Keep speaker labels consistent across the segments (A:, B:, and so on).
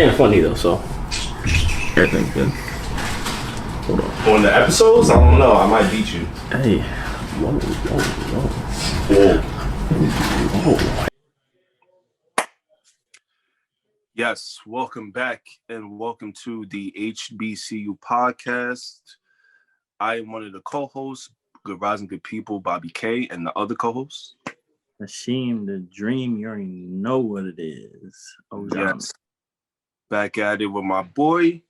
A: ain't funny though, so everything's good. Hold on.
B: On the episodes, I don't know. I might beat you.
A: Hey, whoa.
B: Yes, welcome back and welcome to the HBCU podcast. I am one of the co-hosts, Good Rising Good People, Bobby K, and the other co-host.
A: Hasheem, the dream, you already know what it is. Oh,
B: yes. Back at it with my boy.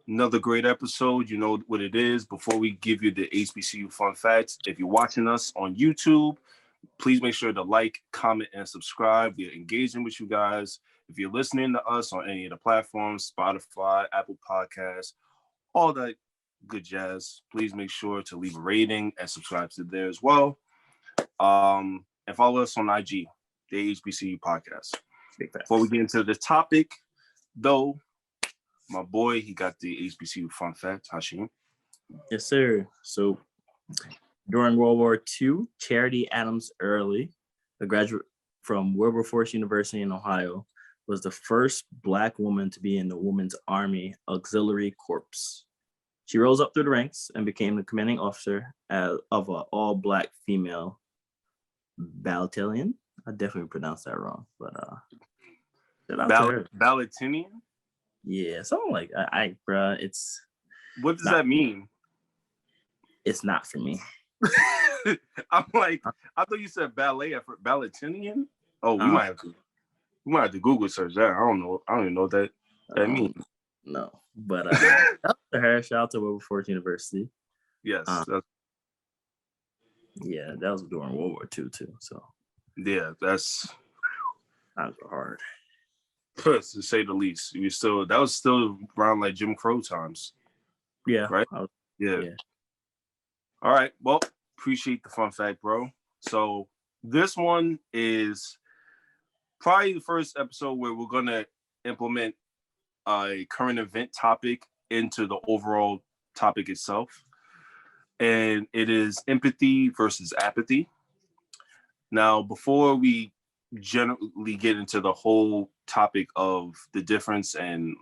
B: Another great episode. You know what it is. Before we give you the HBCU fun facts, if you're watching us on YouTube, please make sure to like, comment, and subscribe. We're engaging with you guys. If you're listening to us on any of the platforms, Spotify, Apple Podcasts, all that good jazz, please make sure to leave a rating and subscribe to there as well. And follow us on IG, the HBCU podcast. Before we get into the topic, though, my boy, he got the HBCU fun fact. Hasheem.
A: Yes, sir. So during World War II, Charity Adams Early, a graduate from Wilberforce University in Ohio, was the first Black woman to be in the Women's Army Auxiliary Corps. She rose up through the ranks and became the commanding officer of an all-Black female battalion. I definitely pronounced that wrong, but
B: Battalion?
A: Yeah, something like bruh, it's.
B: What does that mean?
A: It's not for me.
B: I'm like, I thought you said ballet for Balatinian. Oh, we might have to Google search that. I don't even know what that means.
A: No, but shout out to her. Shout out to Wilberforce University.
B: Yes.
A: Yeah, that was during World War II too. So
B: yeah, that's
A: hard.
B: To say the least. That was still around like Jim Crow times.
A: Yeah.
B: Right? Yeah. All right. Well, appreciate the fun fact, bro. So this one is probably the first episode where we're gonna implement a current event topic into the overall topic itself. And it is empathy versus apathy. Now, before we generally get into the whole topic of the difference and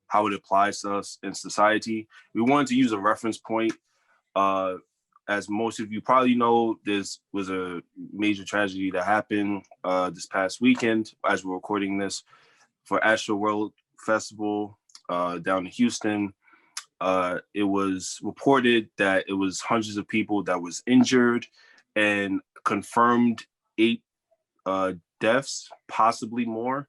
B: how it applies to us in society, we wanted to use a reference point. As most of you probably know, this was a major tragedy that happened this past weekend as we're recording this for Astroworld Festival down in Houston. It was reported that it was hundreds of people that was injured and confirmed 8 deaths, possibly more.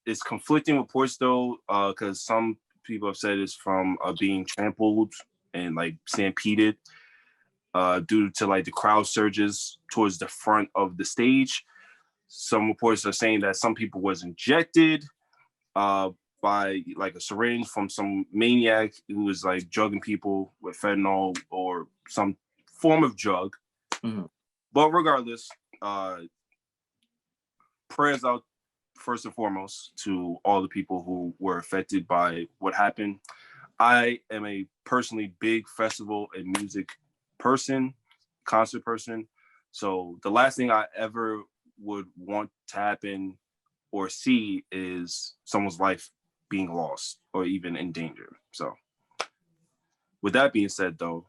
B: It's conflicting reports though, because some people have said it's from being trampled and like stampeded due to like the crowd surges towards the front of the stage. Some reports are saying that some people was injected by like a syringe from some maniac who was like drugging people with fentanyl or some form of drug.
A: Mm-hmm.
B: But regardless, prayers out first and foremost to all the people who were affected by what happened. I am a personally big festival and music person, concert person. So the last thing I ever would want to happen or see is someone's life being lost or even in danger. So with that being said though,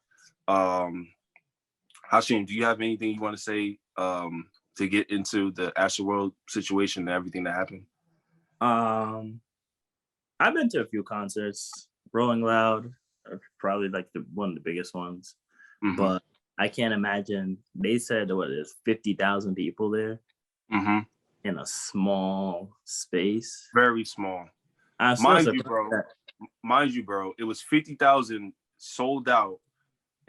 B: Hasheem, do you have anything you want to say to get into the Astroworld situation and everything that happened?
A: I've been to a few concerts. Rolling Loud are probably like one of the biggest ones. Mm-hmm. But I can't imagine. They said there's 50,000 people there in a small space.
B: Very small. Mind you, bro, it was 50,000 sold out,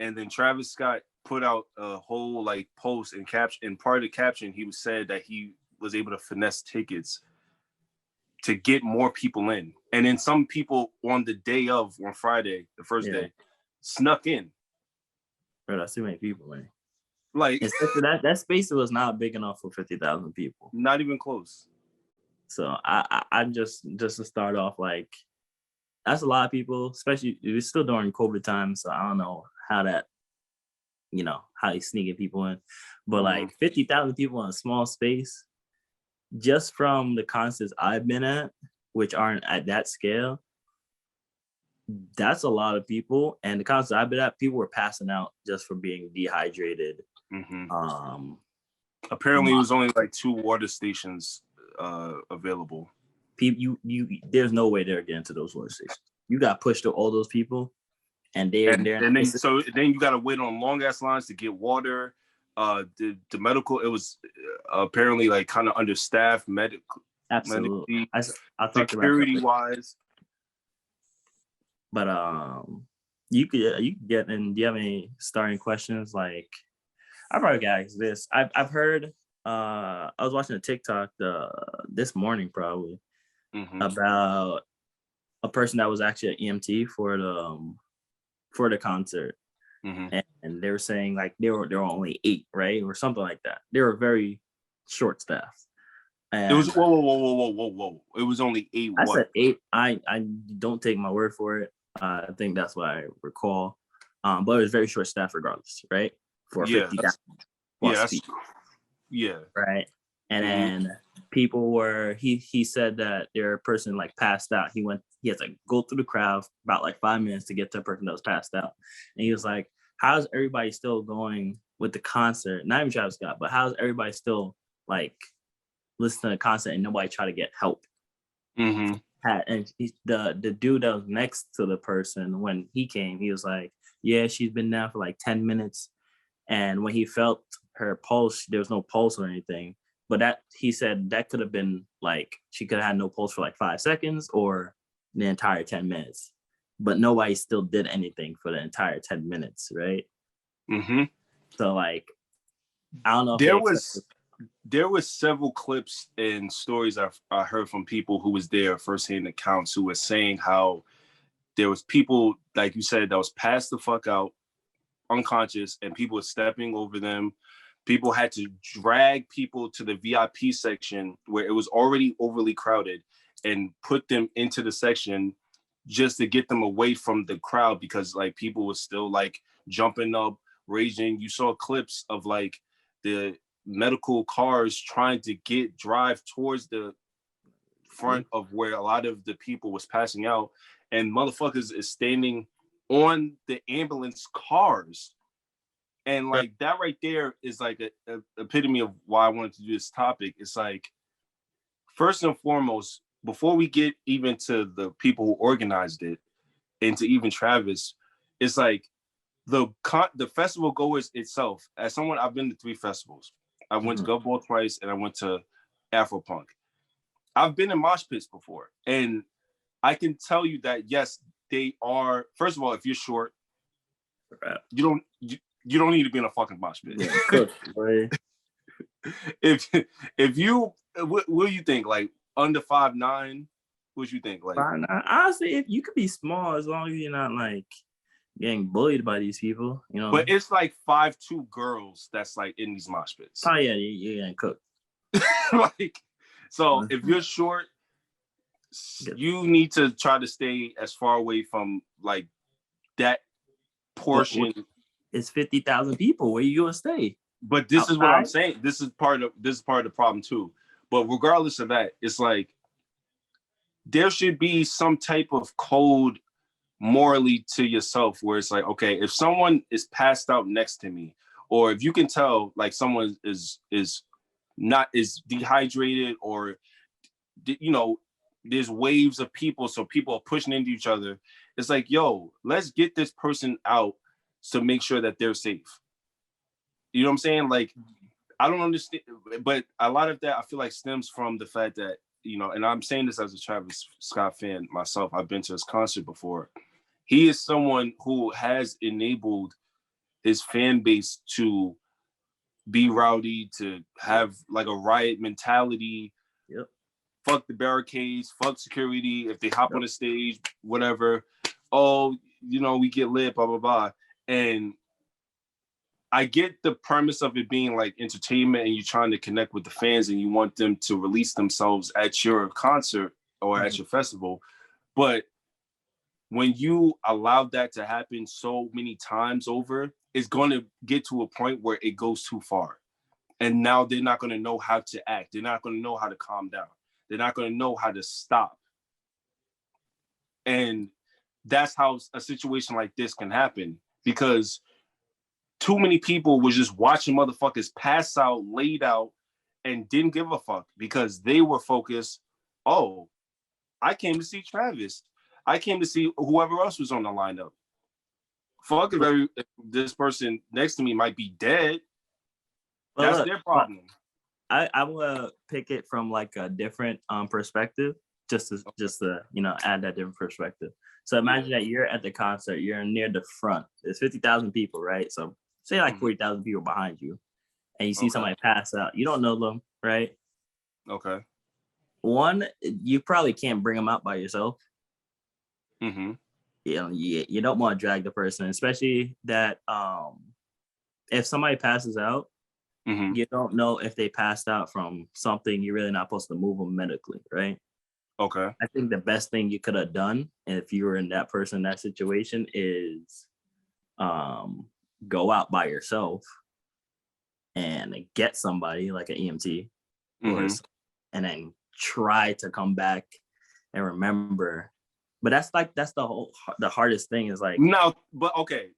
B: and then Travis Scott put out a whole like post and caption. And part of the caption, he said that he was able to finesse tickets to get more people in, and then some people on Friday, the first day, snuck in.
A: Bro, that's too many people, man.
B: Like
A: that space was not big enough for 50,000 people.
B: Not even close.
A: So I just to start off, like, that's a lot of people, especially it's still during COVID time. So I don't know how that, how he's sneaking people in, but like 50,000 people in a small space, just from the concerts I've been at, which aren't at that scale, that's a lot of people. And the concerts I've been at, people were passing out just for being dehydrated.
B: Mm-hmm. Apparently, it was only like 2 water stations available.
A: People, there's no way they're getting to those water stations. You got pushed to all those people, and then
B: you got to wait on long ass lines to get water. The medical, it was apparently like kind of understaffed
A: absolutely. I
B: security wise.
A: But you could get. And do you have any starting questions? Like, I probably got ask this. I've heard. I was watching a TikTok this morning probably about a person that was actually an EMT for the concert, and they were saying like there were only 8, right, or something like that. They were very short staffed. And
B: it was whoa. It was only 8.
A: I said 8. I don't take my word for it. I think that's what I recall. But it was very short staffed regardless, right? For 50,000 plus people.
B: Yeah.
A: Right. And then people were he said that their person like passed out. He had to go through the crowd about like 5 minutes to get to a person that was passed out. And he was like, how's everybody still going with the concert? Not even Travis Scott, but how's everybody still like listening to the concert and nobody try to get help? And the dude that was next to the person when he came, he was like, yeah, she's been down for like 10 minutes. And when he felt her pulse, there was no pulse or anything. But that he said that could have been like she could have had no pulse for like 5 seconds or the entire 10 minutes. But nobody still did anything for the entire 10 minutes, right? So like, I don't know.
B: There was several clips and stories I heard from people who was there, firsthand accounts, who were saying how there was people, like you said, that was passed the fuck out, unconscious, and people were stepping over them. People had to drag people to the VIP section where it was already overly crowded and put them into the section just to get them away from the crowd, because like people were still like jumping up, raging. You saw clips of like the medical cars trying to drive towards the front of where a lot of the people was passing out, and motherfuckers is standing on the ambulance cars. And like that right there is like a epitome of why I wanted to do this topic. It's like, first and foremost, before we get even to the people who organized it and to even Travis, it's like the festival goers itself. As someone, I've been to 3 festivals. I went to Gov Ball twice, and I went to Afropunk. I've been in mosh pits before, and I can tell you that yes, they are. First of all, if you're short, you don't need to be in a fucking mosh pit.
A: Yeah,
B: if you, what do you think? Like under 5'9", what you think? Like
A: 5'9". Honestly, if you could be small as long as you're not like getting bullied by these people, you know.
B: But it's like 5'2" girls that's like in these mosh pits.
A: Oh yeah, you're getting cooked.
B: Like, so if you're short, you need to try to stay as far away from like that portion.
A: It's 50,000 people. Where you gonna stay?
B: But this is what I'm saying. This is part of the problem too. But regardless of that, it's like there should be some type of code morally to yourself where it's like, okay, if someone is passed out next to me, or if you can tell like someone is dehydrated, or you know, there's waves of people, so people are pushing into each other, it's like, yo, let's get this person out to make sure that they're safe. You know what I'm saying? Like, I don't understand, but a lot of that I feel like stems from the fact that, you know, and I'm saying this as a Travis Scott fan myself, I've been to his concert before. He is someone who has enabled his fan base to be rowdy, to have like a riot mentality.
A: Yep.
B: Fuck the barricades, fuck security. If they hop on the stage, whatever. Oh, you know, we get lit, blah, blah, blah. And I get the premise of it being like entertainment, and you're trying to connect with the fans and you want them to release themselves at your concert or at your festival. But when you allow that to happen so many times over, it's going to get to a point where it goes too far. And now they're not going to know how to act. They're not going to know how to calm down. They're not going to know how to stop. And that's how a situation like this can happen, because too many people was just watching motherfuckers pass out, laid out, and didn't give a fuck because they were focused. Oh, I came to see Travis. I came to see whoever else was on the lineup. Fuck if this person next to me might be dead.
A: Well,
B: that's
A: look,
B: their problem.
A: I want to pick it from like a different perspective, just to add that different perspective. So imagine that you're at the concert, you're near the front. There's 50,000 people, right? So say like 40,000 people behind you, and you see somebody pass out. You don't know them, right?
B: Okay.
A: One, you probably can't bring them out by yourself.
B: Mm-hmm.
A: You don't want to drag the person, especially that if somebody passes out, you don't know if they passed out from something. You're really not supposed to move them medically, right?
B: Okay.
A: I think the best thing you could have done if you were in that situation is go out by yourself and get somebody like an EMT and then try to come back and remember. But that's the hardest thing is like,
B: no, but okay,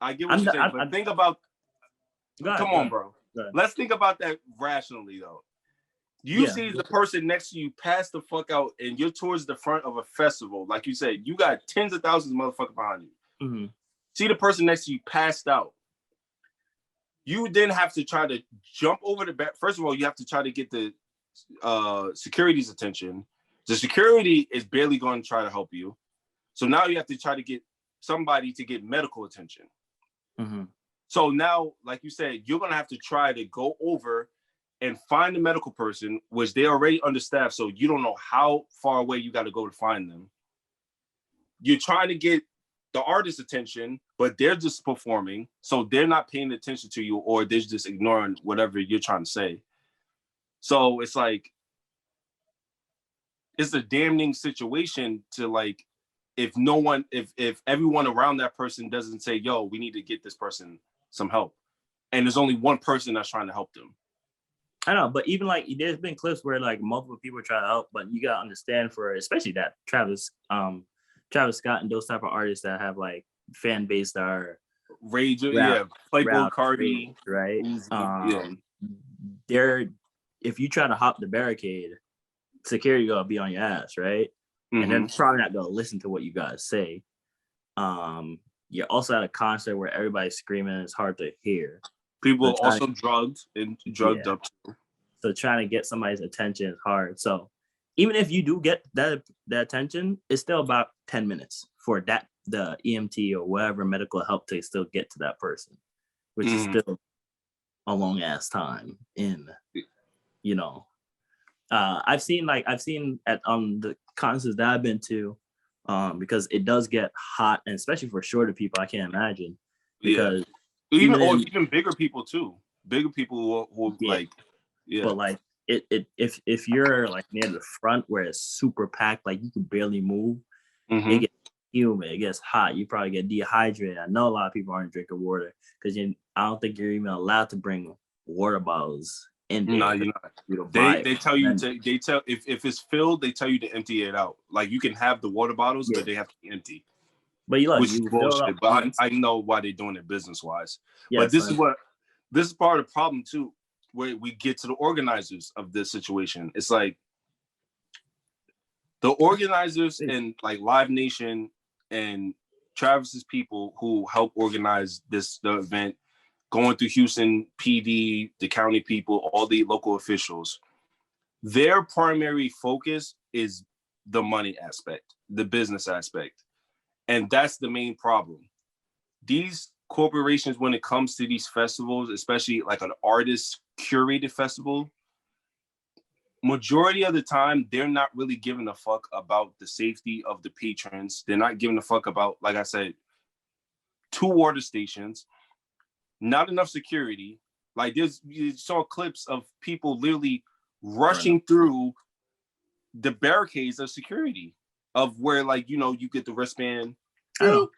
B: I get what you're saying, but think about, come on, bro. Let's think about that rationally though. You see the person next to you pass the fuck out, and you're towards the front of a festival. Like you said, you got tens of thousands of motherfuckers behind you. Mm-hmm. See the person next to you passed out. You then have to try to jump over the back. First of all, you have to try to get the security's attention. The security is barely going to try to help you. So now you have to try to get somebody to get medical attention. Mm-hmm. So now, like you said, you're going to have to try to go over and find the medical person, which they're already understaffed, so you don't know how far away you got to go to find them. You're trying to get the artist's attention, but they're just performing, so they're not paying attention to you, or they're just ignoring whatever you're trying to say. So it's like, it's a damning situation to like, if everyone around that person doesn't say, yo, we need to get this person some help. And there's only one person that's trying to help them.
A: I know, but even like there's been clips where like multiple people try to help, but you gotta understand for especially that Travis Scott and those type of artists that have like fan base that are
B: Playboy Cardi,
A: right? They're, if you try to hop the barricade, security gonna be on your ass, right? Mm-hmm. And they're probably not gonna listen to what you guys say. You're also at a concert where everybody's screaming, it's hard to hear.
B: People are also drugged up too.
A: So trying to get somebody's attention is hard. So even if you do get that attention, it's still about 10 minutes for the EMT or whatever medical help to still get to that person, which is still a long ass time I've seen at the concerts that I've been to, because it does get hot, and especially for shorter people, I can't imagine. Because
B: even bigger people too. Bigger people who like,
A: but like if you're like near the front where it's super packed, like you can barely move, it gets humid, it gets hot, you probably get dehydrated. I know a lot of people aren't drinking water because I don't think you're even allowed to bring water bottles in there. No,
B: you're not. They tell you if it's filled, they tell you to empty it out. Like you can have the water bottles, but they have to be empty.
A: But which
B: is bullshit. But I know why they're doing it business wise. But this is part of the problem too, where we get to the organizers of this situation. It's like the organizers and like Live Nation and Travis's people who help organize the event, going through Houston PD, the county people, all the local officials. Their primary focus is the money aspect, the business aspect. And that's the main problem. These corporations, when it comes to these festivals, especially like an artist curated festival, majority of the time, they're not really giving a fuck about the safety of the patrons. They're not giving a fuck about, like I said, 2 water stations, not enough security. Like you saw clips of people literally rushing through the barricades of security, of where like, you get the wristband.
A: I know.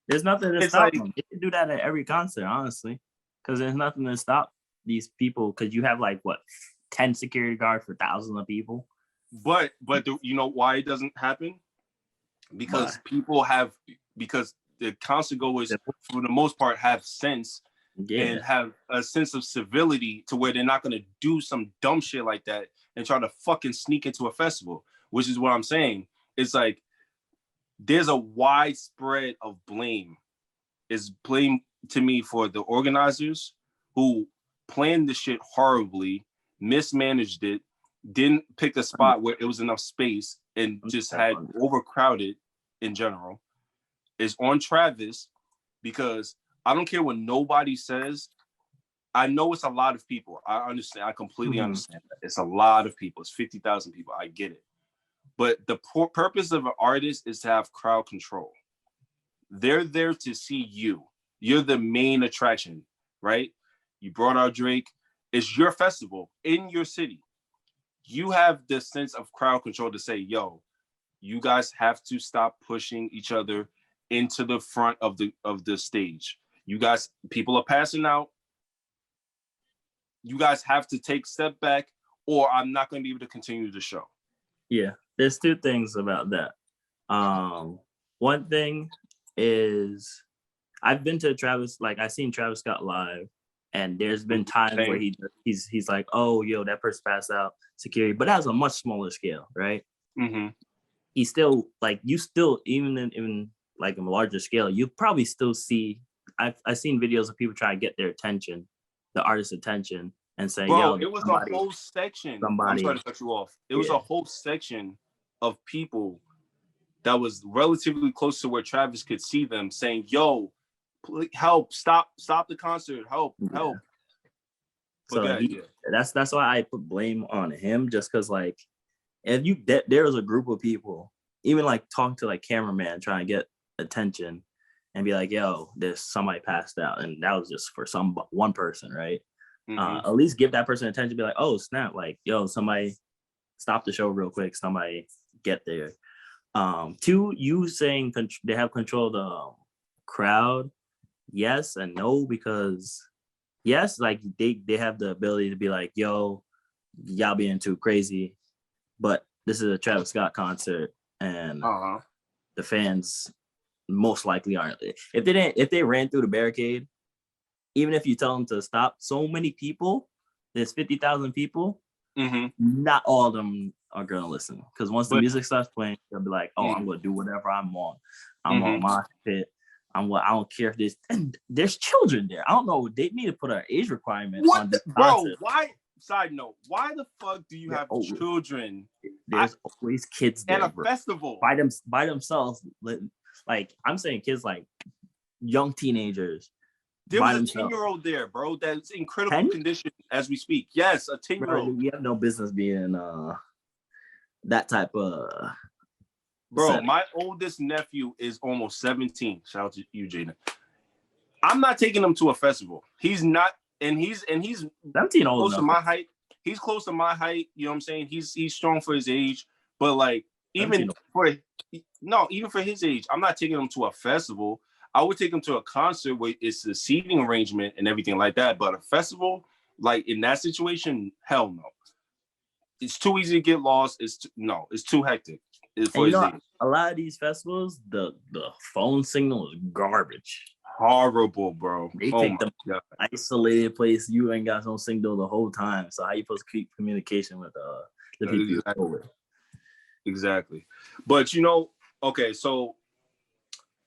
A: There's nothing to stop them. They can do that at every concert, honestly, because there's nothing to stop these people, because you have like what 10 security guards for thousands of people.
B: But you know why it doesn't happen? Because because the concert goers, for the most part, have sense and have a sense of civility to where they're not going to do some dumb shit like that and try to fucking sneak into a festival, which is what I'm saying. It's like there's a widespread of blame. Is blame to me for the organizers who planned the shit horribly, mismanaged it, didn't pick a spot where it was enough space, and just had overcrowded in general. Is on Travis, because I don't care what nobody says. I know it's a lot of people. I understand. I completely understand that. It's a lot of people. It's 50,000 people. I get it. But the purpose of an artist is to have crowd control. They're there to see you. You're the main attraction, right? You brought out Drake. It's your festival in your city. You have the sense of crowd control to say, yo, you guys have to stop pushing each other into the front of the stage. You guys, people are passing out. You guys have to take a step back, or I'm not going to be able to continue the show.
A: Yeah, there's two things about that. One thing is I've been to Travis, like I've seen Travis Scott live, and there's been times where he's like, oh, yo, that person passed out, security, but that was a much smaller scale, right?
B: Mm-hmm.
A: He still, like, you still, even in like a larger scale, you probably still see, I've seen videos of people trying to get their attention, the artist's attention, and say,
B: bro,
A: yo,
B: it was a whole section. I'm sorry to cut you off. It was a whole section of people that was relatively close to where Travis could see them, saying, yo, help, stop the concert, help.
A: So that's why I put blame on him, just because, like, if there was a group of people, even like talking to like cameraman trying to get attention and be like, yo, there's somebody passed out, and that was just for one person, right? At least give that person attention, be like, oh snap, like, yo, somebody stop the show real quick, somebody get there. Two, you saying they have control of the crowd, yes and no, because yes, like they have the ability to be like, yo, y'all being too crazy, but this is a Travis Scott concert, and the fans most likely aren't. If they ran through the barricade, even if you tell them to stop, so many people, there's 50,000 people, not all of them are gonna listen, because once the music starts playing, they'll be like, oh, I'm gonna do whatever I'm on my pit. I don't care if there's, and there's children there. I don't know. They need to put an age requirement on this concert.
B: Why? Side note, why the fuck do you have children?
A: There's always kids there
B: at a festival
A: by themselves. Like, I'm saying kids, like young teenagers.
B: There was a 10-year-old there, bro, that's in critical condition as we speak. Yes, a 10-year-old.
A: You have no business being that type of...
B: Bro,
A: setting.
B: My oldest nephew is almost 17. Shout out to you, Jaden. I'm not taking him to a festival. He's not, and he's
A: 17
B: close to my height. He's close to my height. You know what I'm saying? He's strong for his age, but like even for his age, I'm not taking him to a festival. I would take him to a concert where it's the seating arrangement and everything like that. But a festival, like in that situation, hell no. It's too easy to get lost. It's too hectic.
A: A lot of these festivals, the phone signal is garbage.
B: Horrible, bro.
A: They take the isolated place. You ain't got no signal the whole time. So how you supposed to keep communication with the people you go with?
B: Exactly. But okay, so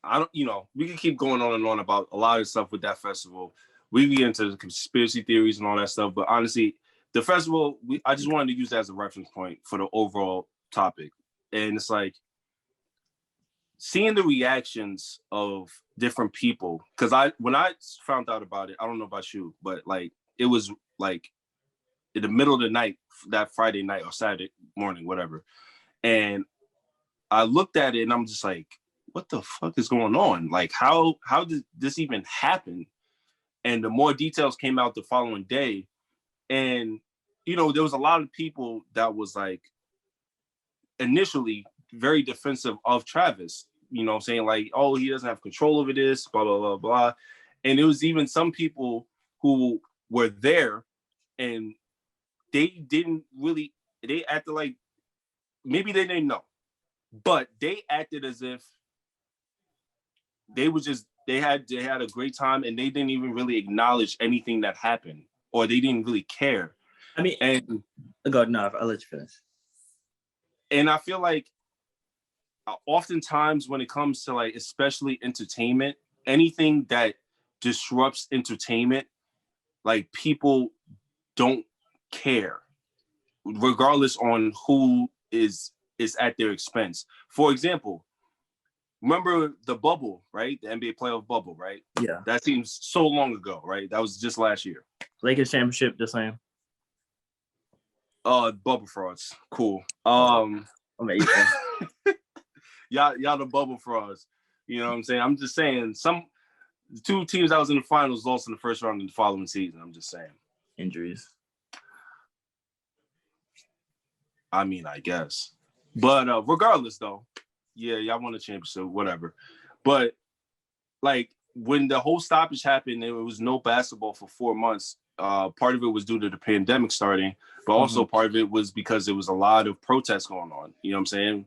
B: I don't, we can keep going on and on about a lot of stuff with that festival. We get into the conspiracy theories and all that stuff, but honestly, the festival, I just wanted to use that as a reference point for the overall topic. And it's like seeing the reactions of different people. Because when I found out about it, I don't know about you, but like it was like in the middle of the night, that Friday night or Saturday morning, whatever. And I looked at it and I'm just like, what the fuck is going on? Like, how did this even happen? And the more details came out the following day. And, there was a lot of people that was like initially very defensive of Travis, saying like, oh, he doesn't have control over this, blah, blah, blah, blah. And it was even some people who were there and they didn't really. They acted like maybe they didn't know, but they acted as if they had a great time, and they didn't even really acknowledge anything that happened, or they didn't really care.
A: I mean,
B: and
A: go no, I'll let you finish.
B: And I feel like oftentimes when it comes to like, especially entertainment, anything that disrupts entertainment, like people don't care, regardless on who is at their expense. For example, remember the bubble, right? The NBA playoff bubble, right?
A: Yeah.
B: That seems so long ago, right? That was just last year.
A: Lakers championship, the same.
B: Bubble frauds. Cool.
A: Amazing.
B: y'all the bubble frauds. You know what I'm saying? I'm just saying the two teams that was in the finals lost in the first round in the following season. I'm just saying.
A: Injuries.
B: I mean, I guess. But regardless though, yeah, y'all won a championship, whatever. But like when the whole stoppage happened, there was no basketball for 4 months. Part of it was due to the pandemic starting, but also part of it was because there was a lot of protests going on. You know what I'm saying?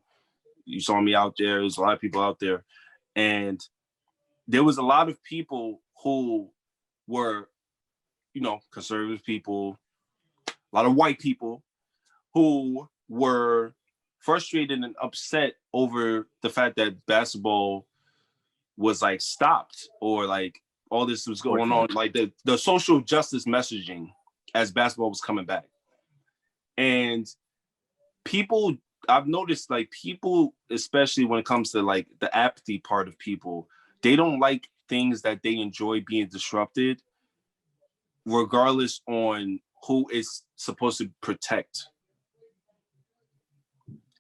B: You saw me out there. There's a lot of people out there. And there was a lot of people who were, conservative people, a lot of white people who were frustrated and upset over the fact that basketball was like stopped, or like all this was going on, like the social justice messaging as basketball was coming back. And people, I've noticed like people, especially when it comes to like the apathy part of people, they don't like things that they enjoy being disrupted, regardless on who is supposed to protect.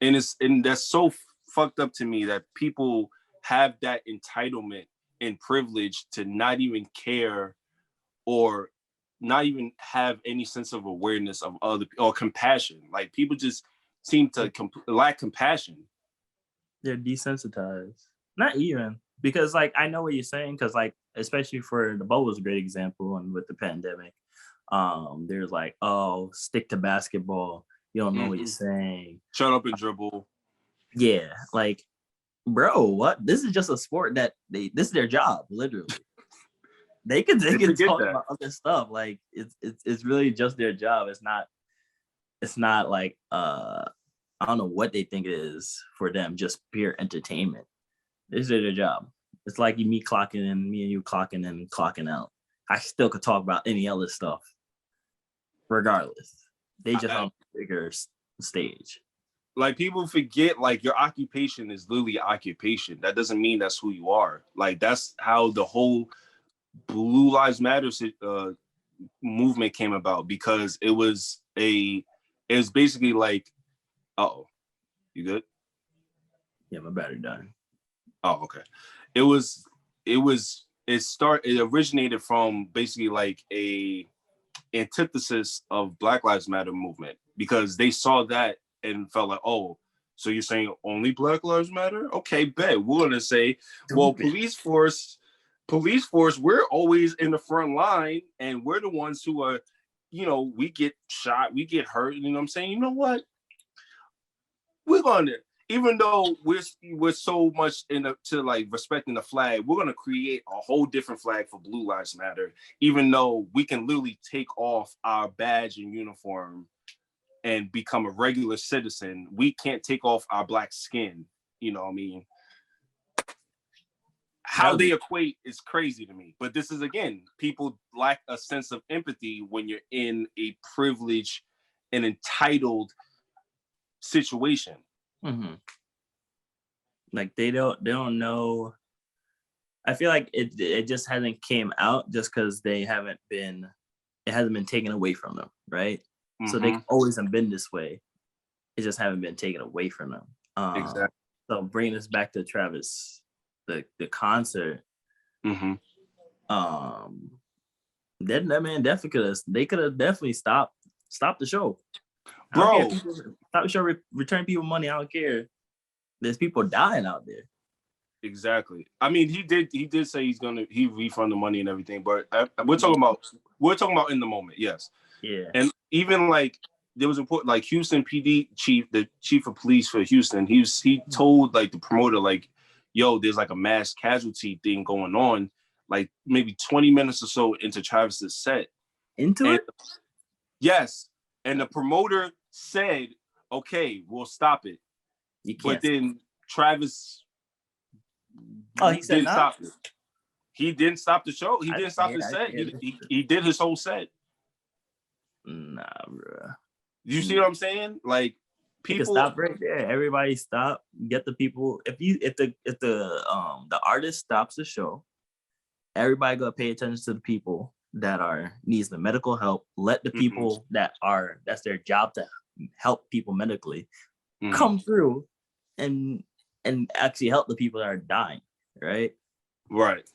B: And that's so fucked up to me that people have that entitlement and privilege to not even care or not even have any sense of awareness of other or compassion. Like people just seem to lack compassion.
A: They're desensitized. Not even, because like I know what you're saying, because like especially for the bubble was a great example, and with the pandemic, there's like, oh, stick to basketball. You don't know what you're saying.
B: Shut up and dribble.
A: Yeah, like, bro, what? This is just a sport that this is their job, literally. They can talk about other stuff. Like it's really just their job. It's not like I don't know what they think it is for them, just pure entertainment. This is their job. It's like me clocking in, me and you clocking in and clocking out. I still could talk about any other stuff, regardless. They just on a bigger stage.
B: Like people forget, like your occupation is literally occupation. That doesn't mean that's who you are. Like that's how the whole Blue Lives Matter movement came about, because it was basically like, oh, you good?
A: Yeah, my battery dying.
B: Oh, okay. It originated from basically like a antithesis of Black Lives Matter movement, because they saw that and felt like, oh, so you're saying only Black Lives Matter? Okay, bet. We're gonna say, well, police force, we're always in the front line, and we're the ones who are, we get shot, we get hurt. You know what I'm saying? You know what? We're gonna, even though we're so much to like respecting the flag, we're gonna create a whole different flag for Blue Lives Matter, even though we can literally take off our badge and uniform and become a regular citizen. We can't take off our black skin. You know what I mean? How they equate is crazy to me. But this is, again, people lack a sense of empathy when you're in a privileged and entitled situation.
A: Mm-hmm. Like they don't know. I feel like it just hasn't came out just because it hasn't been taken away from them, right? Mm-hmm. So they always have been this way. It just haven't been taken away from them.
B: Exactly.
A: So bringing us back to Travis, the concert.
B: Mm-hmm.
A: That man definitely could have definitely stopped the show.
B: Bro,
A: stop the show, return people money. I don't care. There's people dying out there.
B: Exactly. I mean, he did say he refund the money and everything, but we're talking about in the moment. Yes.
A: Yeah.
B: And even like there was important, like Houston PD chief, the chief of police for Houston, he told like the promoter, like, yo, there's like a mass casualty thing going on, like maybe 20 minutes or so into Travis's set.
A: Into
B: And
A: it?
B: yes. And the promoter said, okay, we'll stop it.
A: You
B: But
A: can't.
B: then Travis
A: He said
B: didn't
A: no?
B: stop it. He didn't stop the show. He didn't stop his set. He did his whole set.
A: Nah, bro.
B: You see what I'm saying? Like, people
A: stop right there. Everybody stop. Get the people. If the artist stops the show, everybody go pay attention to the people that needs the medical help. Let the people that's their job to help people medically come through and actually help the people that are dying. Right.
B: Right.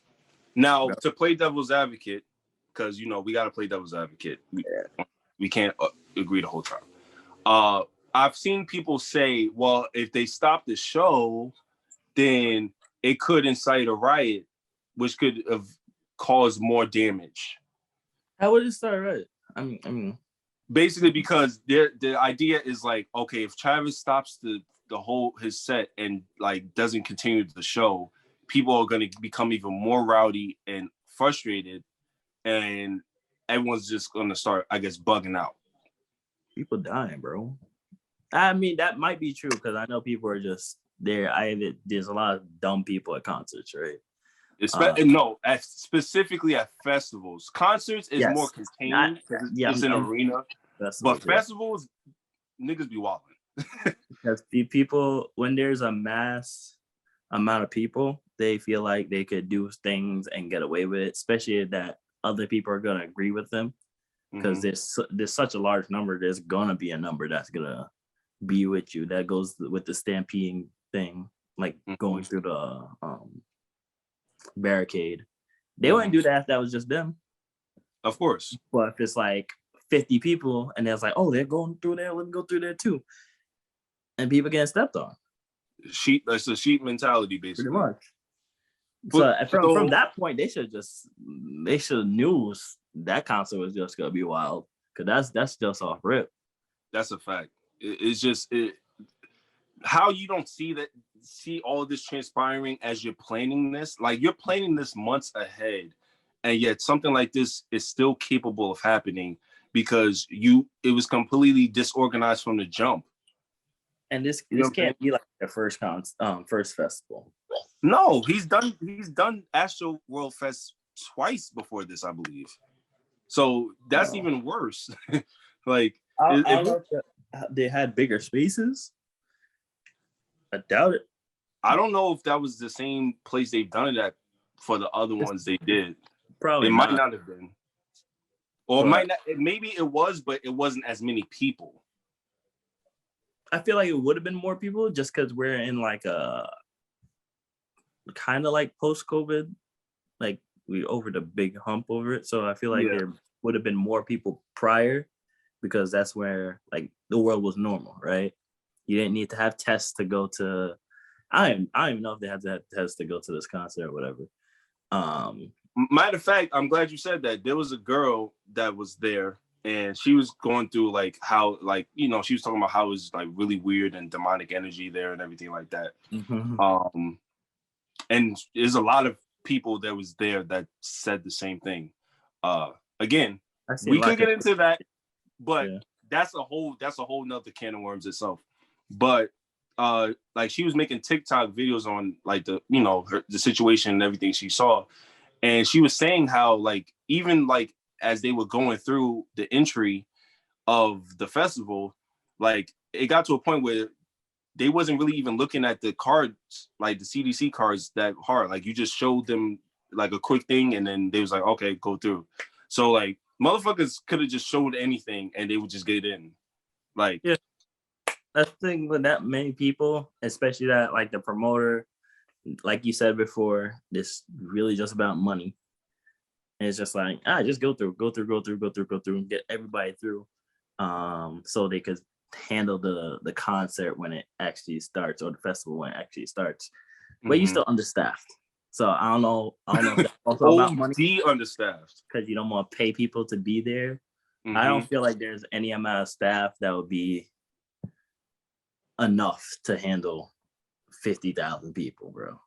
B: Now, to play devil's advocate, because we got to play devil's advocate. We can't agree the whole time. I've seen people say, well, if they stop the show, then it could incite a riot, which could have caused more damage.
A: How would it start right? I mean,
B: basically because the idea is like, okay, if Travis stops his set and like doesn't continue the show, people are going to become even more rowdy and frustrated, and everyone's just going to start, I guess, bugging out. People
A: dying, bro. I mean, that might be true because I know people are just there. There's a lot of dumb people at concerts, right?
B: Specifically at festivals. Concerts is more contained. It's an arena. But festivals, niggas be wilding.
A: Because the people, when there's a mass amount of people, they feel like they could do things and get away with it, especially that other people are going to agree with them. Because there's such a large number, there's going to be a number that's going to be with you. That goes with the stampeding thing, like going through the barricade. They wouldn't do that if that was just them.
B: Of course.
A: But if it's like 50 people and it's like, oh, they're going through there, let me go through there too. And people getting stepped on.
B: That's a sheep mentality, basically.
A: Pretty much. So from that point, they should have knew that concert was just gonna be wild. Cause that's just off rip.
B: That's a fact. It's just how you don't see all of this transpiring as you're planning this. Like, you're planning this months ahead, and yet something like this is still capable of happening because it was completely disorganized from the jump.
A: And this can't be like the first festival.
B: No, he's done Astroworld Fest twice before this, I believe. So that's even worse. Like,
A: they had bigger spaces. I doubt it.
B: I don't know if that was the same place they've done it at for the other ones they did.
A: Probably
B: it might not have been, or it might not. Maybe it was, but it wasn't as many people.
A: I feel like it would have been more people just because we're in like a kind of like post-COVID, like we over the big hump over it. So I feel like there would have been more people prior because that's where like the world was normal, right? You didn't need to have tests to go to. I don't even know if they had to have tests to go to this concert or whatever.
B: Matter of fact, I'm glad you said that. There was a girl that was there, and she was going through like how, like, she was talking about how it was like really weird and demonic energy there and everything like that. And there's a lot of people that was there that said the same thing. Again, we can get into that, but that's a whole nother can of worms itself. But like, she was making TikTok videos on like the situation and everything she saw, and she was saying how, like, even like as they were going through the entry of the festival, like, it got to a point where they wasn't really even looking at the cards, like the CDC cards, that hard. Like, you just showed them like a quick thing, and then they was like, okay, go through. So like, motherfuckers could have just showed anything and they would just get in. Like,
A: that's the thing with that many people, especially that like the promoter, like you said before, this really just about money. And it's just like, just go through and get everybody through. So they could handle the concert when it actually starts, or the festival when it actually starts. But you still understaffed. So I don't know if that's also about money.
B: Understaffed.
A: Because you don't want to pay people to be there. I don't feel like there's any amount of staff that would be enough to handle 50,000 people, bro.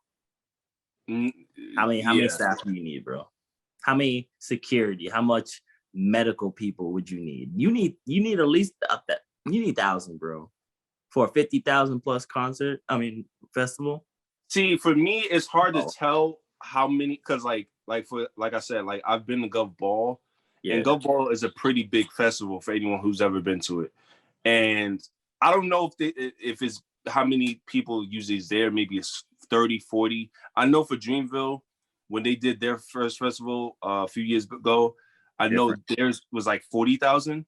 A: How many staff do you need, bro? How many security? How much medical people would you need? You need at least that. You need 1,000, bro, for a 50,000 plus concert. Festival.
B: See, for me, it's hard to tell how many, because like I said, like I've been to Gov Ball, and Gov Ball is a pretty big festival for anyone who's ever been to it. And I don't know if it's how many people usually is there. Maybe it's 30, 40. I know for Dreamville, when they did their first festival a few years ago, I know theirs was like 40,000.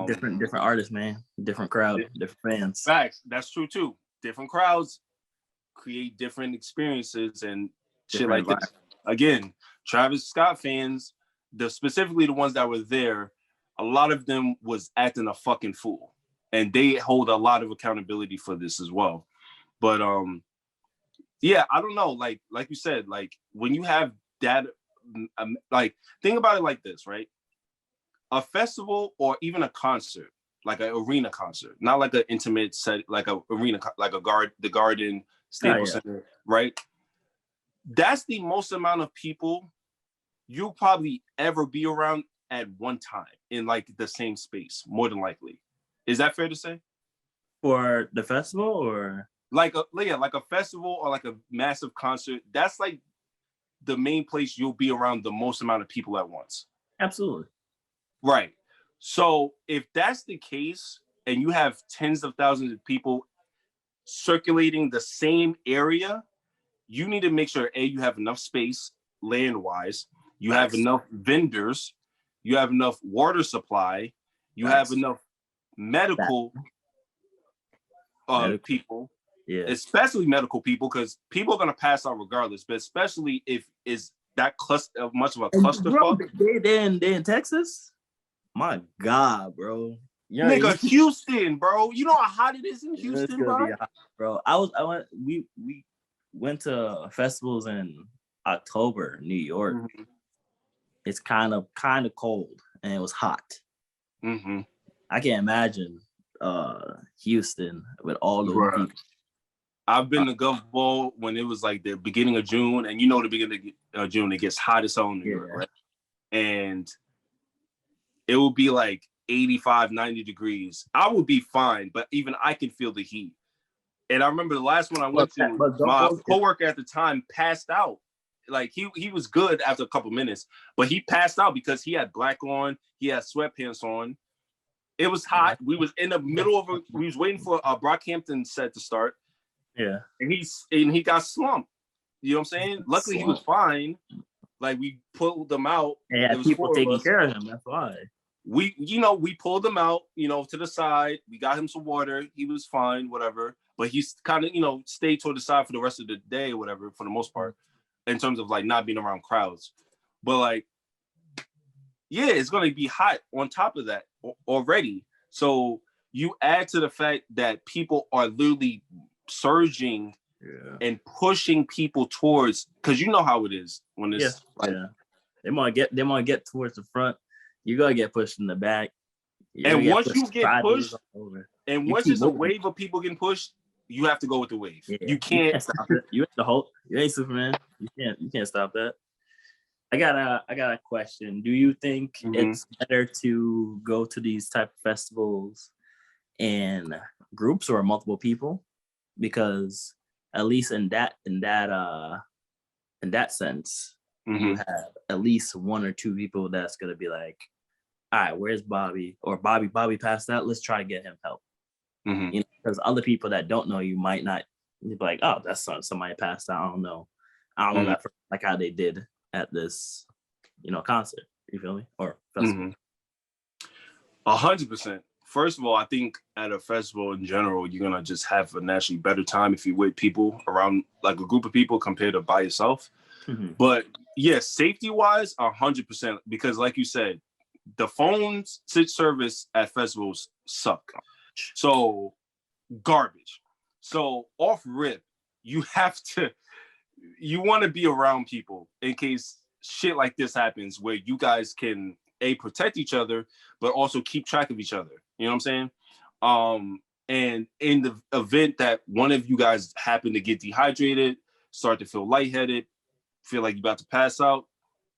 A: Different artists, man. Different crowd, different fans.
B: Facts. That's true too. Different crowds create different experiences and shit like this. Again, Travis Scott fans, specifically the ones that were there, a lot of them was acting a fucking fool, and they hold a lot of accountability for this as well. But yeah, I don't know. Like you said, like when you have that, like think about it like this, right? A festival or even a concert, like an arena concert, not like an intimate set, like a arena, like the Garden, Staples Center, right? That's the most amount of people you'll probably ever be around at one time in like the same space, more than likely. Is that fair to say?
A: For the festival, or
B: like a festival or like a massive concert, that's like the main place you'll be around the most amount of people at once.
A: Absolutely.
B: Right. So if that's the case, and you have tens of thousands of people circulating the same area, you need to make sure you have enough space land-wise, you have enough vendors, you have enough water supply, you have enough medical people, especially medical people, because people are gonna pass out regardless. But especially if it's that much of a clusterfuck.
A: They in Texas. My God, bro.
B: Nigga, Houston, bro. You know how hot it is in Houston,
A: bro. We went to festivals in October, New York. Mm-hmm. It's kind of cold, and it was hot.
B: Mm-hmm.
A: I can't imagine Houston with all those people.
B: I've been to Gulf Bowl when it was like the beginning of June, and you know the beginning of June, it gets hot as hell in New York, right? And it will be like 85, 90 degrees. I would be fine, but even I can feel the heat. And I remember the last one I went to, my coworker at the time passed out. Like he was good after a couple minutes, but he passed out because he had black on, he had sweatpants on. It was hot. We was in the middle of we was waiting for a Brockhampton set to start.
A: Yeah.
B: And he got slumped. You know what I'm saying? Luckily he was fine. Like we pulled them out.
A: Yeah, people taking care of him. That's why.
B: We pulled him out, to the side. We got him some water. He was fine, whatever. But he's kind of, stayed toward the side for the rest of the day or whatever, for the most part, in terms of like not being around crowds. But like, yeah, it's going to be hot on top of that already. So you add to the fact that people are literally surging and pushing people towards, because you know how it is when it's
A: they want to get towards the front. You gotta get pushed in the back.
B: And once you get pushed, and once there's a wave of people getting pushed, you have to go with the wave. Yeah. You can't
A: stop it. You ain't the Hulk. You ain't Superman. You can't stop that. I got a question. Do you think it's better to go to these type of festivals in groups or multiple people? Because at least in that sense, you have at least one or two people that's gonna be like, all right, where's Bobby? Or Bobby passed out. Let's try to get him help. Because other people that don't know you might not be like, oh, that's somebody passed out. I don't know that for, like how they did at this, concert. You feel me? Or festival.
B: 100%. First of all, I think at a festival in general, you're gonna just have a naturally better time if you're with people around, like a group of people compared to by yourself. But yeah, safety wise, 100%. Because like you said, the phone service at festivals suck. So garbage. So off rip, you want to be around people in case shit like this happens, where you guys can protect each other, but also keep track of each other. You know what I'm saying? And in the event that one of you guys happen to get dehydrated, start to feel lightheaded, feel like you're about to pass out,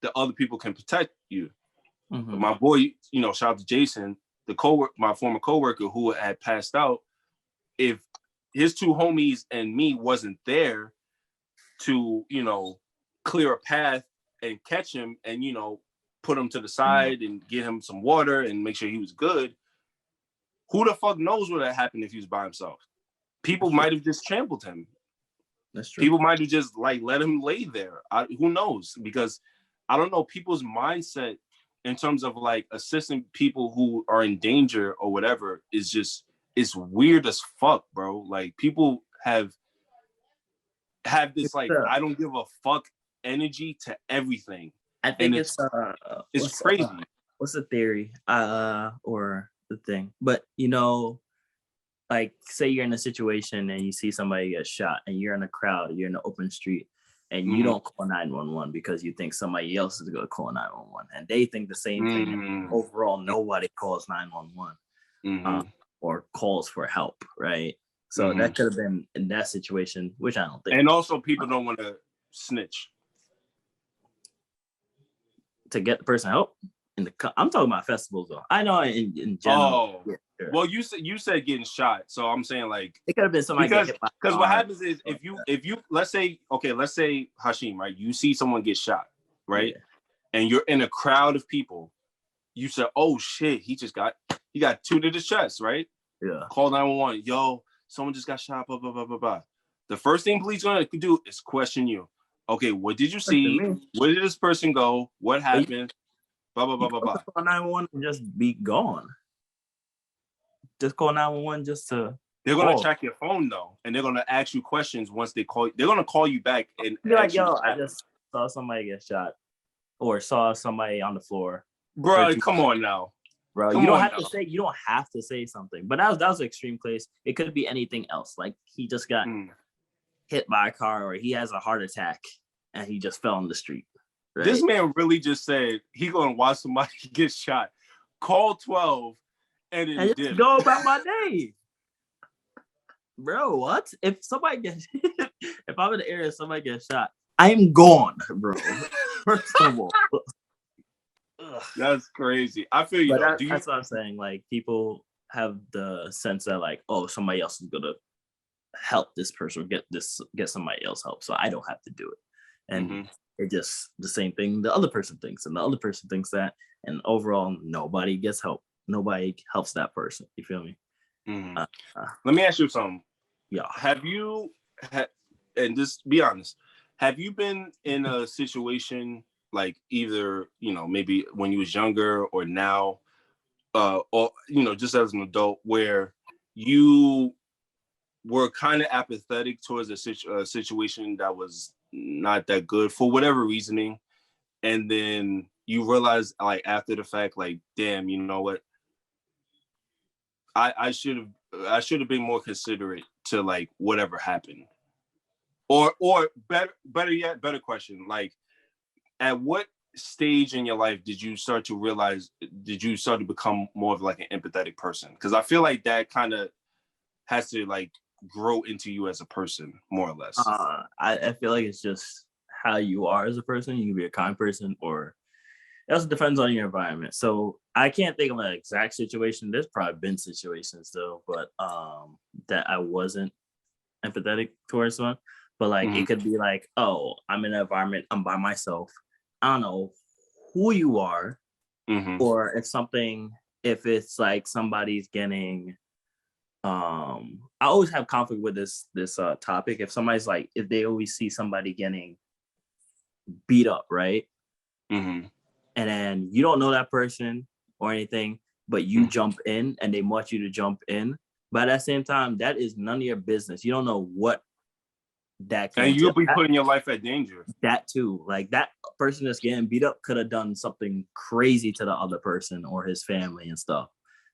B: the other people can protect you.
A: Mm-hmm.
B: My boy, shout out to Jason, my former coworker who had passed out. If his two homies and me wasn't there to, clear a path and catch him and, put him to the side and get him some water and make sure he was good, who the fuck knows what had happened if he was by himself? People might have just trampled him.
A: That's true.
B: People might have just let him lay there. Who knows? Because I don't know, people's mindset in terms of assisting people who are in danger or whatever is it's weird as fuck, bro. Like people have this I don't give a fuck energy to everything.
A: I think
B: it's crazy.
A: What's the theory? Or the thing. But say you're in a situation and you see somebody get shot and you're in a crowd, you're in an open street, and you don't call 911 because you think somebody else is going to call 911, and they think the same thing. And overall, nobody calls 911 or calls for help, right? So that could have been in that situation, which I don't think.
B: And also, people don't want to snitch
A: to get the person help. I'm talking about festivals though. I know in general.
B: Oh, yeah, sure. Well, you said getting shot, so I'm saying it
A: could have been somebody
B: because what happens is if you let's say Hashim, right? You see someone get shot, right? Yeah. And you're in a crowd of people. You said, "Oh shit, he got two to the chest," right?
A: Yeah.
B: Call 911. Yo, someone just got shot. Blah blah blah blah blah. The first thing police are gonna do is question you. Okay, what did you see? Where did this person go? What happened? Blah, blah, blah, blah, blah.
A: Call 911 and just be gone. Just call 911 just to...
B: They're going to check your phone, though. And they're going to ask you questions once they call you. They're going to call you back and
A: be like, yo, I just saw somebody get shot. Or saw somebody on the floor.
B: Bro, come on now.
A: Bro, you don't have to say something. But that was an extreme case. It could be anything else. Like, he just got hit by a car, or he has a heart attack and he just fell on the street. Right?
B: This man really just said he gonna watch somebody get shot. Call 12 and then
A: just go about my day. Bro, what? If somebody gets if I'm in the area, somebody gets shot, I'm gone, bro. First of all.
B: That's crazy. I feel you.
A: That's what I'm saying. Like, people have the sense that somebody else is gonna help this person or get somebody else help, so I don't have to do it. And it's just the same thing the other person thinks, and the other person thinks that, and overall nobody gets help. Nobody helps that person. You feel me?
B: Let me ask you something.
A: Yeah.
B: Have you and just be honest, have you been in a situation either maybe when you was younger or now, or just as an adult, where you were kind of apathetic towards a situation that was not that good for whatever reasoning, and then you realize after the fact, damn, you know what, I should have been more considerate to whatever happened, or better yet, better question, at what stage in your life did you start to become more of an empathetic person? Because I feel like that kind of has to grow into you as a person, more or less.
A: I feel like it's just how you are as a person. You can be a kind person, or it also depends on your environment. So I can't think of an exact situation. There's probably been situations though, but that I wasn't empathetic towards one. But it could be oh, I'm in an environment, I'm by myself. I don't know who you are, or if it's somebody's getting I always have conflict with this topic. If somebody's if they always see somebody getting beat up, right? And then you don't know that person or anything, but you jump in and they want you to jump in. But at the same time, that is none of your business. You don't know what that can
B: and you'll be putting your life at danger.
A: That too. That person that's getting beat up could have done something crazy to the other person or his family and stuff.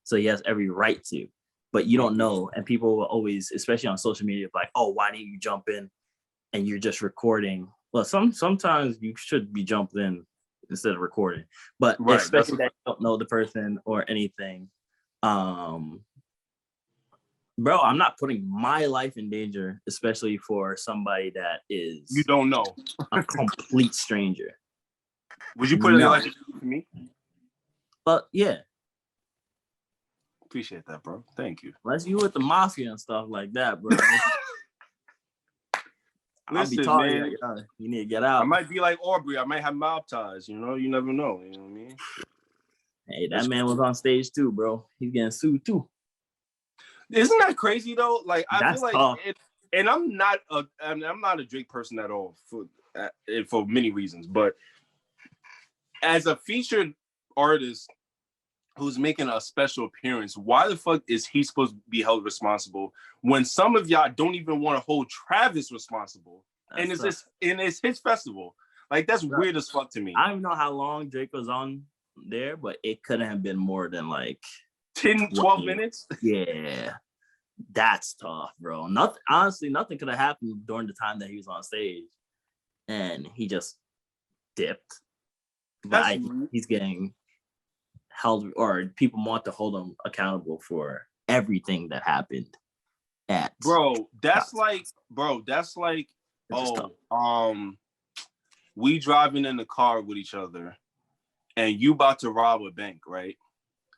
A: So he has every right to. But you don't know, and people will always, especially on social media, oh, why didn't you jump in? And you're just recording. Well, sometimes you should be jumped in instead of recording. But
B: Right,
A: especially that you don't know the person or anything. Bro, I'm not putting my life in danger, especially for somebody that is
B: you don't know.
A: a complete stranger.
B: Would you put it like for me?
A: But yeah.
B: Appreciate that, bro. Thank you.
A: Unless you with the mafia and stuff like that, bro. I'll be
B: Listen,
A: talking,
B: man.
A: you need to get out.
B: I might be like Aubrey. I might have mouth ties. You know, you never know. You know what I mean?
A: Hey, that man was on stage too, bro. He's getting sued too.
B: Isn't that crazy though? Like I
A: That's
B: feel like, and I'm not a Drake person at all for many reasons. But as a featured artist who's making a special appearance, why the fuck is he supposed to be held responsible when some of y'all don't even want to hold Travis responsible? And it's his festival. Like that's weird as fuck to me.
A: I don't know how long Drake was on there, but it couldn't have been more than like
B: 10, 12 minutes.
A: Yeah. That's tough, bro. Nothing could have happened during the time that he was on stage. And he just dipped. But he's getting held, or people want to hold him accountable for everything that happened at
B: that's like we driving in the car with each other and you about to rob a bank, right?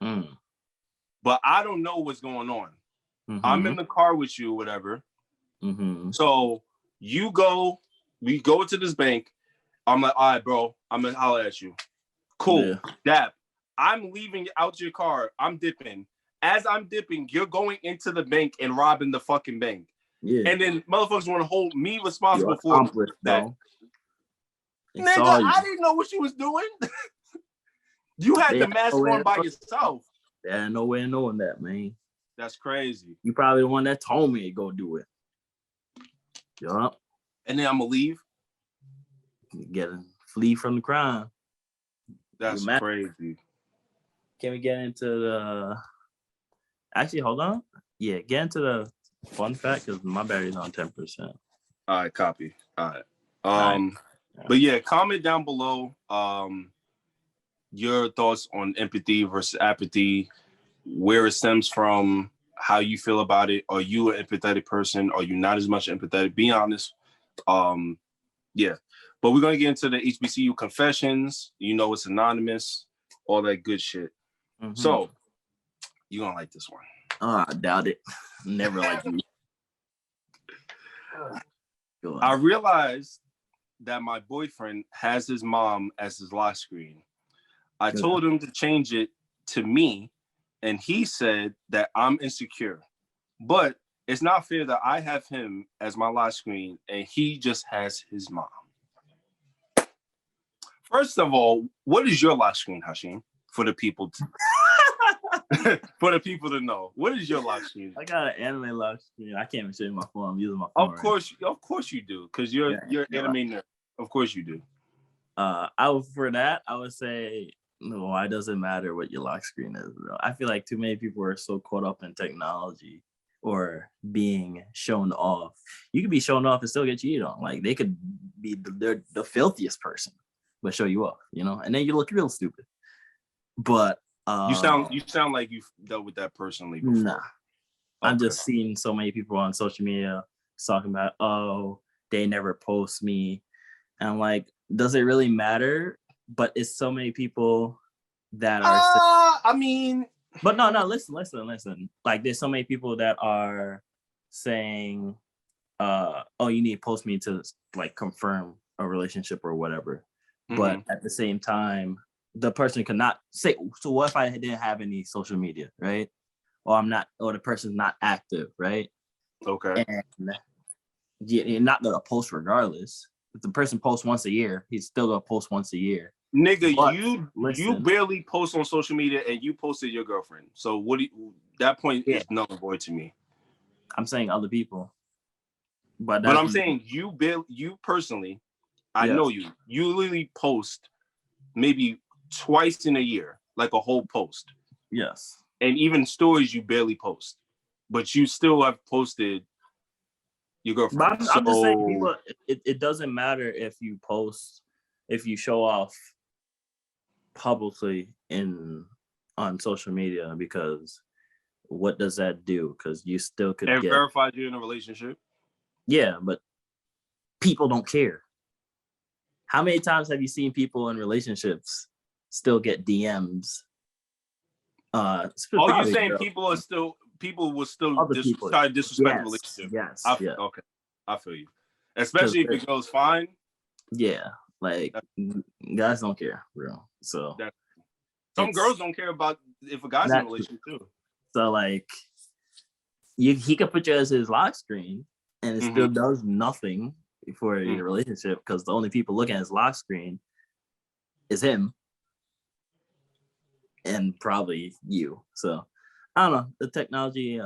B: But I don't know what's going on. I'm in the car with you, whatever. So we go to this bank. I'm like, all right, bro, I'm gonna holler at you. Cool. Dap. I'm leaving out your car. I'm dipping. As I'm dipping, you're going into the bank and robbing the fucking bank. Yeah. And then motherfuckers want to hold me responsible for that. Nigga, I didn't know what you was doing. You had the mask on by yourself.
A: Yeah, no way of knowing that, man.
B: That's crazy.
A: You probably the one that told me to go do it. Yup.
B: And then I'm gonna leave.
A: Flee from the crime.
B: That's crazy.
A: Can we get into the? Actually, hold on. Yeah, get into the fun fact because my battery's on 10%.
B: All right, copy. All right. But yeah, comment down below your thoughts on empathy versus apathy, where it stems from, how you feel about it. Are you an empathetic person? Are you not as much empathetic? Be honest. Yeah. But we're gonna get into the HBCU confessions. You know it's anonymous, all that good shit. So you're gonna like this one.
A: I doubt it. Never like you.
B: I realized that my boyfriend has his mom as his lock screen. I told him to change it to me, and he said that I'm insecure. But it's not fair that I have him as my lock screen and he just has his mom. First of all, what is your lock screen, Hashim? For the people to know. What is your lock screen?
A: I got an anime lock screen. I can't even show you my phone. I'm using my phone.
B: Of course you do, because you're an anime nerd. Of course you do.
A: I would say no, why does it matter what your lock screen is, bro? I feel like too many people are so caught up in technology or being shown off. You could be shown off and still get cheated on. Like they could be the filthiest person, but show you off, and then you look real stupid. But
B: you sound like you've dealt with that personally before.
A: Nah. Okay. I'm just seeing so many people on social media talking about, oh, they never post me. And I'm like, does it really matter? But it's so many people that are But no, listen. Like there's so many people that are saying, oh, you need to post me to like confirm a relationship or whatever. But at the same time, the person cannot say, so what if I didn't have any social media, right? Or the person's not active, right?
B: Okay.
A: And you're not gonna post regardless. If the person posts once a year, he's still gonna post once a year.
B: Nigga, but you barely post on social media and you posted your girlfriend. So that point is null and void to me.
A: I'm saying other people. But
B: I'm saying you personally, I know you literally post maybe twice in a year, like a whole post.
A: Yes.
B: And even stories you barely post, but you still have posted your girlfriend.
A: But I'm just saying, people, it doesn't matter if you post, if you show off publicly on social media, because what does that do? Because you still could
B: And
A: get
B: verified you're in a relationship.
A: Yeah, but people don't care. How many times have you seen people in relationships still get DMs?
B: Oh, you're saying
A: girls,
B: people will still
A: other people.
B: try to disrespect the
A: Yes,
B: relationship.
A: yes, yeah.
B: Okay, I feel you. Especially if it goes fine.
A: Yeah, like guys don't care, bro. So
B: some girls don't care about if a guy's in a relationship too.
A: So like, he could put you as his lock screen, and it still does nothing for your relationship, because the only people looking at his lock screen is him and probably you. So I don't know, the technology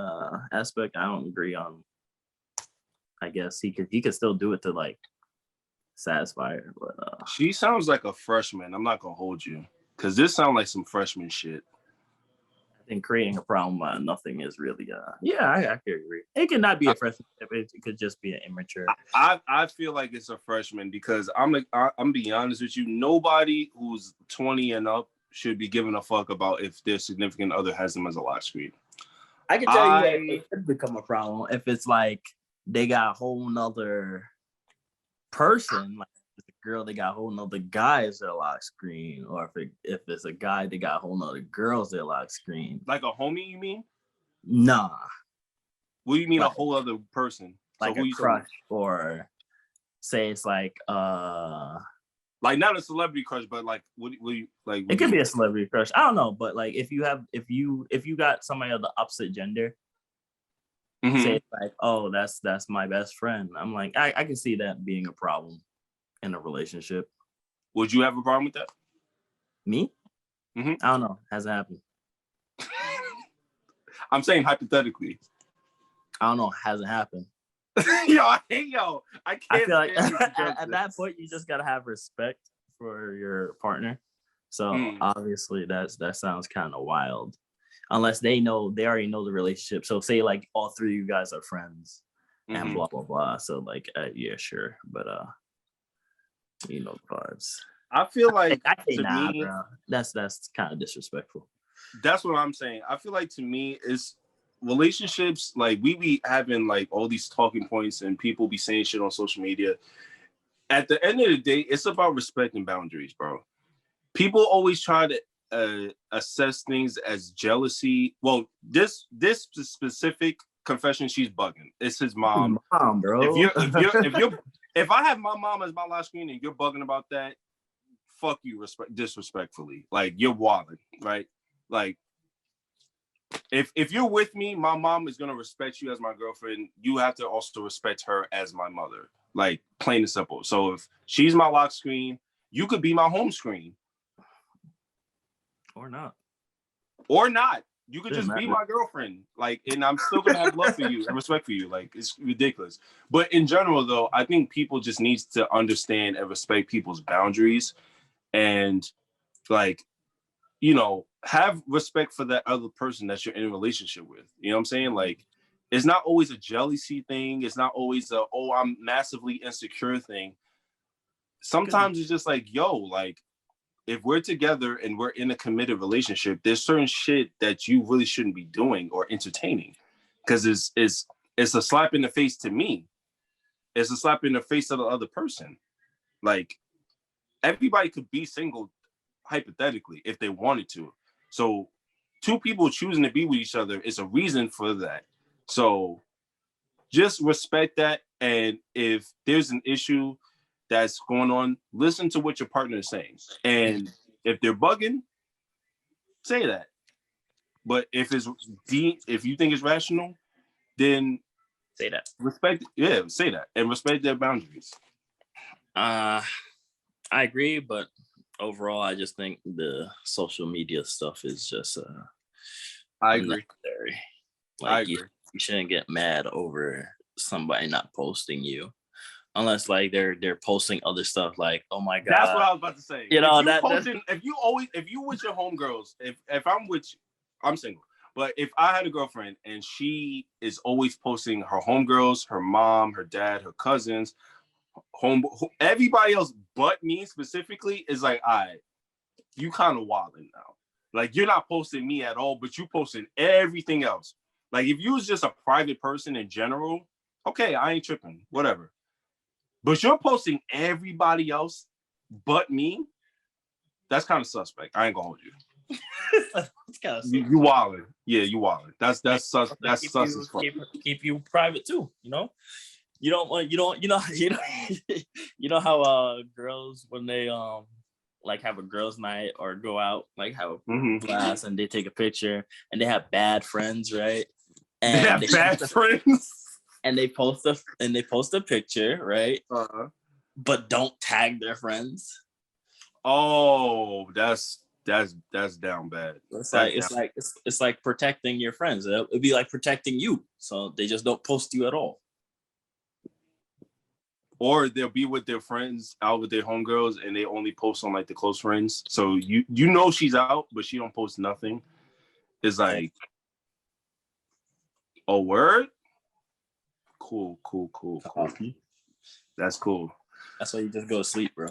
A: aspect I don't agree on. I guess he could still do it to like satisfy her, but
B: she sounds like a freshman. I'm not gonna hold you, because this sounds like some freshman shit.
A: I think creating a problem out of nothing is really I could agree. It could not be a freshman, it could just be an immature.
B: I feel like it's a freshman, because I'm being honest with you, nobody who's 20 and up should be giving a fuck about if their significant other has them as a lock screen.
A: I can tell you it could become a problem if it's like they got a whole nother person, like a girl, they got a whole nother guy as their lock screen, or if it's a guy, they got a whole nother girl as their lock screen.
B: Like a homie, you mean?
A: Nah.
B: What do you mean, like, a whole other person?
A: Like so a crush, or say it's like
B: not a celebrity crush, but like what you like?
A: It could be a celebrity crush. I don't know, but like if you got somebody of the opposite gender, say it's like, oh, that's my best friend. I'm like, I can see that being a problem in a relationship.
B: Would you have a problem with that?
A: Me? I don't know. Hasn't happened.
B: I'm saying hypothetically.
A: I don't know. Hasn't happened.
B: I can't.
A: I feel like at that point you just gotta have respect for your partner. So obviously that sounds kind of wild, unless they already know the relationship. So say like all three of you guys are friends and blah blah blah. So like yeah, sure, but you know the vibes.
B: I feel like
A: to me, bro, that's kind of disrespectful.
B: That's what I'm saying. I feel like to me is relationships, like we be having like all these talking points and people be saying shit on social media. At the end of the day, it's about respect and boundaries, bro. People always try to assess things as jealousy. Well, this specific confession, she's bugging. It's his mom,
A: bro.
B: If I have my mom as my last screen and you're bugging about that, fuck you, disrespectfully. Like, you're wilding, right? Like, if you're with me, my mom is gonna respect you as my girlfriend. You have to also respect her as my mother. Like, plain and simple. So if she's my lock screen, you could be my home screen.
A: Or not.
B: You could just be my girlfriend. Like, and I'm still gonna have love for you and respect for you. Like, it's ridiculous. But in general, though, I think people just need to understand and respect people's boundaries, and like, you know, have respect for that other person that you're in a relationship with. You know what I'm saying? Like, it's not always a jealousy thing. It's not always I'm massively insecure thing. Sometimes it's just like, yo, like, if we're together and we're in a committed relationship, there's certain shit that you really shouldn't be doing or entertaining, because it's a slap in the face to me. It's a slap in the face of the other person. Like, everybody could be single hypothetically if they wanted to. So two people choosing to be with each other is a reason for that. So just respect that. And if there's an issue that's going on, listen to what your partner is saying. And if they're bugging, say that. But if you think it's rational, then
A: say that.
B: Say that and respect their boundaries.
A: I agree, but overall, I just think the social media stuff is just
B: I agree.
A: Like, I agree. You shouldn't get mad over somebody not posting you, unless like they're posting other stuff. Like, oh my god,
B: that's what I was about to say.
A: You know,
B: if you with your homegirls, if I'm single, but if I had a girlfriend and she is always posting her homegirls, her mom, her dad, her cousins, everybody else but me specifically, is like, all right, you kind of wilding now. Like, you're not posting me at all, but you posting everything else. Like, if you was just a private person in general, okay, I ain't tripping, whatever. But you're posting everybody else but me. That's kind of suspect. I ain't gonna hold you.
A: It's kind of
B: You wilding. Yeah, you wilding. That's sus. That's sus as fuck.
A: Keep you private too. You know. You don't want. You don't. You know. You know. You know how girls when they like have a girls' night or go out like have a blast and they take a picture and they have bad friends, right? And
B: they have bad friends.
A: And they post a picture, right? But don't tag their friends.
B: Oh, that's down bad.
A: It's like protecting your friends. It'd be like protecting you. So they just don't post you at all.
B: Or they'll be with their friends out with their homegirls and they only post on like the close friends. So you know she's out, but she don't post nothing. It's like, oh, word? Cool. That's cool.
A: That's why you just go to sleep, bro.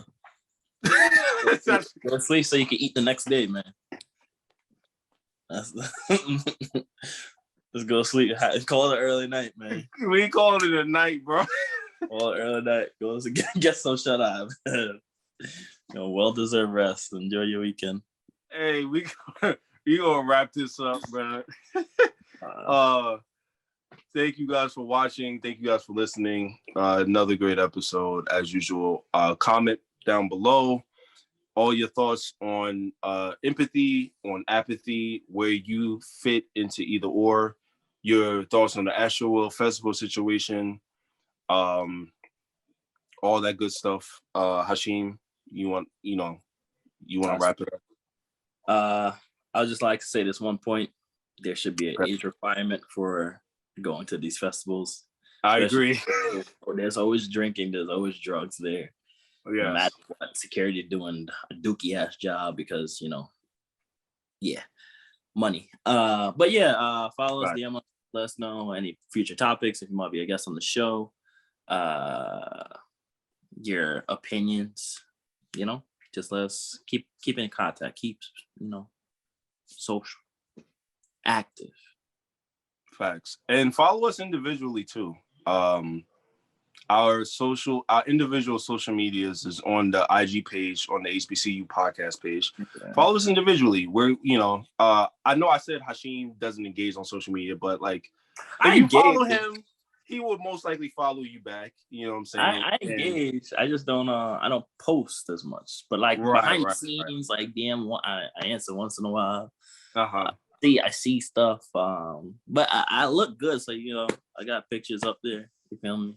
A: Go to sleep so you can eat the next day, man. Let's go to sleep. Call it an early night, man.
B: We call it a night, bro.
A: Call it early night. Go get some shut eye. Well-deserved rest. Enjoy your weekend.
B: Hey, we gonna wrap this up, bro. Thank you guys for watching. Thank you guys for listening. Another great episode as usual. Comment down below all your thoughts on empathy, on apathy, where you fit into either or, your thoughts on the Astroworld Festival situation, all that good stuff. Hashim, you want to wrap it
A: up? I would just like to say this one point. There should be an age requirement for going to these festivals.
B: I agree.
A: There's always drinking, there's always drugs there. Yes. No matter what, security doing a dookie ass job because money. But follow us, DM us, let us know any future topics if you might be a guest on the show. Your opinions, just let us keep in contact, keep social active.
B: Facts. And follow us individually too. Our individual social medias is on the IG page, on the HBCU podcast page. Okay. Follow us individually. We're, I know I said Hashim doesn't engage on social media, but like, if you follow him, he will most likely follow you back. You know what I'm saying?
A: I engage. I just don't. I don't post as much. But like behind the scenes, like DM, I answer once in a while. I see stuff. But I look good, so I got pictures up there. You feel me?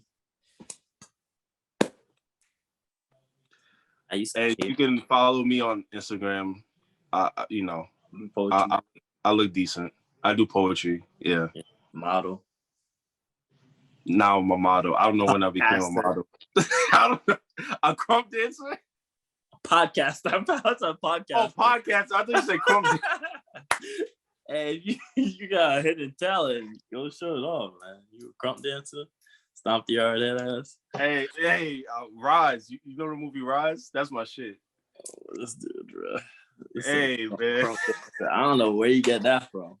B: You can follow me on Instagram. I look decent. I do poetry. Yeah.
A: Model.
B: Now I'm a model. I don't know when I became a model. I don't know. A crump dancer?
A: Podcast. That's a podcast.
B: Oh, podcast. I thought you said crump dancer.
A: Hey, you got a hidden talent. Go show it off, man. You a crump dancer? Stomp the yard that ass.
B: Hey, Rise. You know the movie Rise? That's my shit.
A: Oh, this dude, bro.
B: Hey, man.
A: I don't know where you get that from.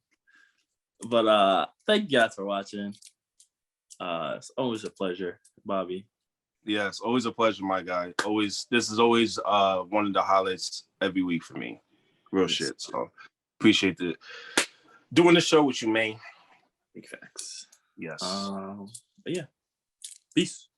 A: But thank you guys for watching. It's always a pleasure, Bobby.
B: Yes, always a pleasure, my guy. This is always one of the highlights every week for me. Real shit. So appreciate doing the show with you, man.
A: Big facts.
B: Yes.
A: But yeah. Peace.